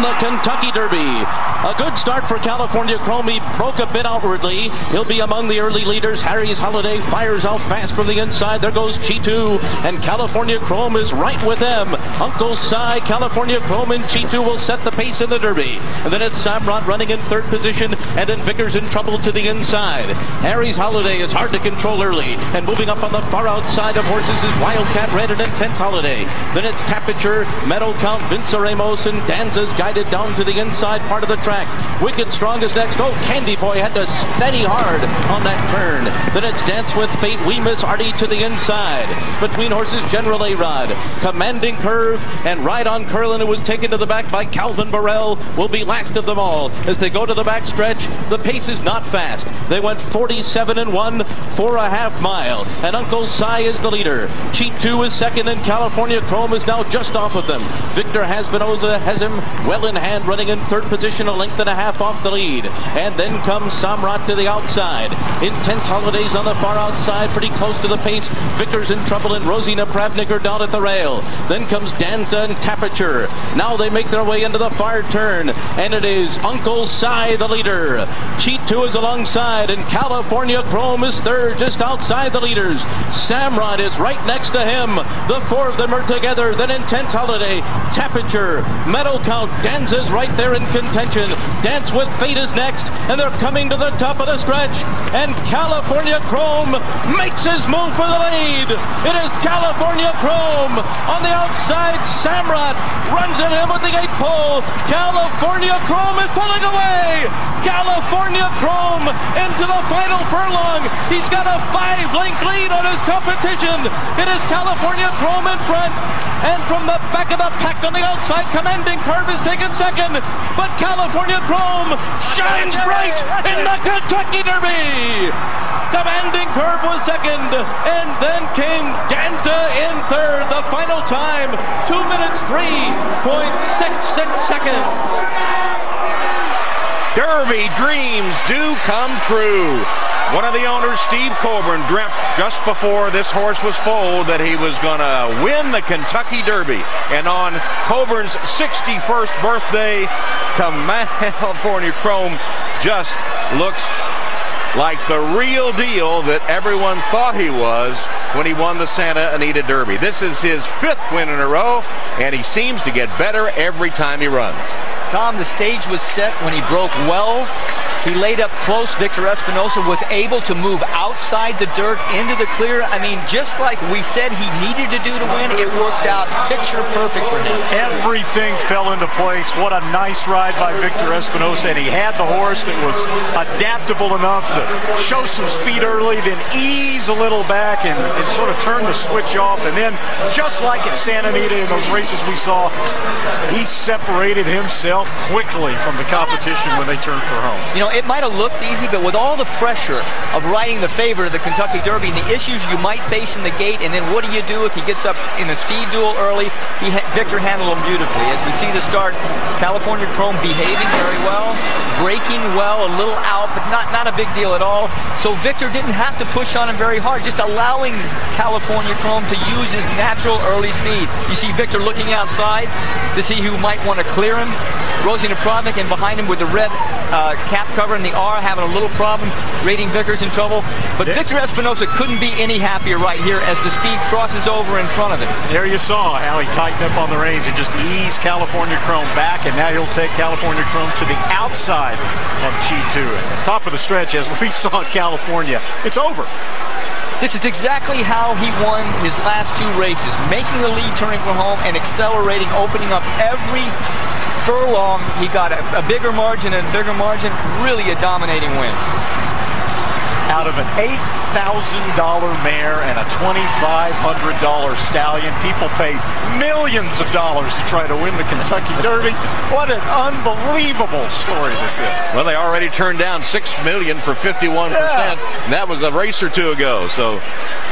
from the Kentucky Derby. A good start for California Chrome. He broke a bit outwardly. He'll be among the early leaders. Harry's Holiday fires out fast from the inside. There goes Cheetah, and California Chrome is right with them. Uncle Si, California Chrome, and Cheetah will set the pace in the Derby. And then it's Samrod running in third position, and then Vickers in trouble to the inside. Harry's Holiday is hard to control early, and moving up on the far outside of horses is Wildcat Red and Intense Holiday. Then it's Tapiture, Meadow Count, Vince Ramos, and Danza's guided down to the inside part of the track. Wicked Strong is next. Oh, Candy Boy had to steady hard on that turn. Then it's Dance with Fate, We Miss Artie to the inside. Between horses, General A-Rod, Commanding Curve, and Ride on Curlin, who was taken to the back by Calvin Burrell, will be last of them all. As they go to the back stretch, the pace is not fast. They went 47-1 for a half mile, and Uncle Si is the leader. Cheat 2 is second, and California Chrome is now just off of them. Victor Espinosa has him well in hand, running in third position, a length and a half off the lead. And then comes Samrat to the outside. Intense Holidays on the far outside, pretty close to the pace. Victor's in trouble, and Rosina Pravnik are down at the rail. Then comes Danza and Tapiture. Now they make their way into the far turn, and it is Uncle Si the leader. Cheat 2 is alongside, and California Chrome is third, just outside the leaders. Samrod is right next to him. The four of them are together. Then Intense Holiday, Tapiture, Meadow Count, Danza's right there in contention. Dance with Fate is next, and they're coming to the top of the stretch, and California Chrome makes his move for the lead. It is California Chrome on the outside. Samrod runs at him with the 8-pole. California Chrome is pulling away. California Chrome into the final furlong. He's got a 5-length lead on his competition. It is California Chrome in front, and from the back of the pack on the outside, Commanding Curve is taken second, but California Chrome shines bright in the Kentucky Derby. Commanding Curve was second, and then came Danza in third. The final time, 2 minutes 3.66 seconds. Derby dreams do come true. One of the owners, Steve Coburn, dreamt just before this horse was foaled that he was going to win the Kentucky Derby. And on Coburn's 61st birthday, California Chrome just looks like the real deal that everyone thought he was when he won the Santa Anita Derby. This is his 5th win in a row, and he seems to get better every time he runs. Tom, the stage was set when he broke well. He laid up close. Victor Espinosa was able to move outside the dirt into the clear. I mean, just like we said he needed to do to win, it worked out picture perfect for him. Everything fell into place. What a nice ride by Victor Espinosa, and he had the horse that was adaptable enough to show some speed early, then ease a little back and sort of turn the switch off. And then, just like at Santa Anita in those races we saw, he separated himself quickly from the competition when they turned for home. You know, it might have looked easy, but with all the pressure of riding the favorite of the Kentucky Derby and the issues you might face in the gate, and then what do you do if he gets up in a speed duel early? Victor handled him beautifully. As we see the start, California Chrome behaving very well, braking well, a little out, but not a big deal at all. So Victor didn't have to push on him very hard, just allowing California Chrome to use his natural early speed. You see Victor looking outside to see who might want to clear him. Rosina Pravnik, and behind him with the red cap cover and the R, having a little problem, rating Vickers in trouble. But Victor Espinosa couldn't be any happier right here as the speed crosses over in front of him. There you saw how he tightened up on the reins and just eased California Chrome back, and now he'll take California Chrome to the outside of G2. At the top of the stretch, as we saw in California, it's over. This is exactly how he won his last 2 races, making the lead, turning for home, and accelerating, opening up every furlong. He got a bigger margin and a bigger margin, really a dominating win. Out of an $8,000 mare and a $2,500 stallion, people paid millions of dollars to try to win the Kentucky Derby. What an unbelievable story this is. Well, they already turned down $6 million for 51%. And that was a race or 2 ago. So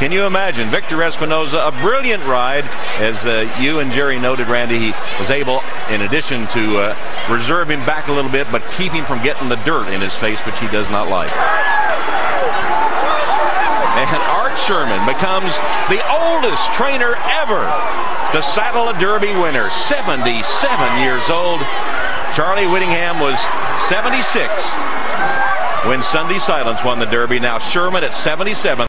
can you imagine? Victor Espinosa, a brilliant ride. As you and Jerry noted, Randy, he was able, in addition to reserve him back a little bit, but keep him from getting the dirt in his face, which he does not like. And Art Sherman becomes the oldest trainer ever to saddle a Derby winner, 77 years old. Charlie Whittingham was 76 when Sunday Silence won the Derby. Now Sherman at 77.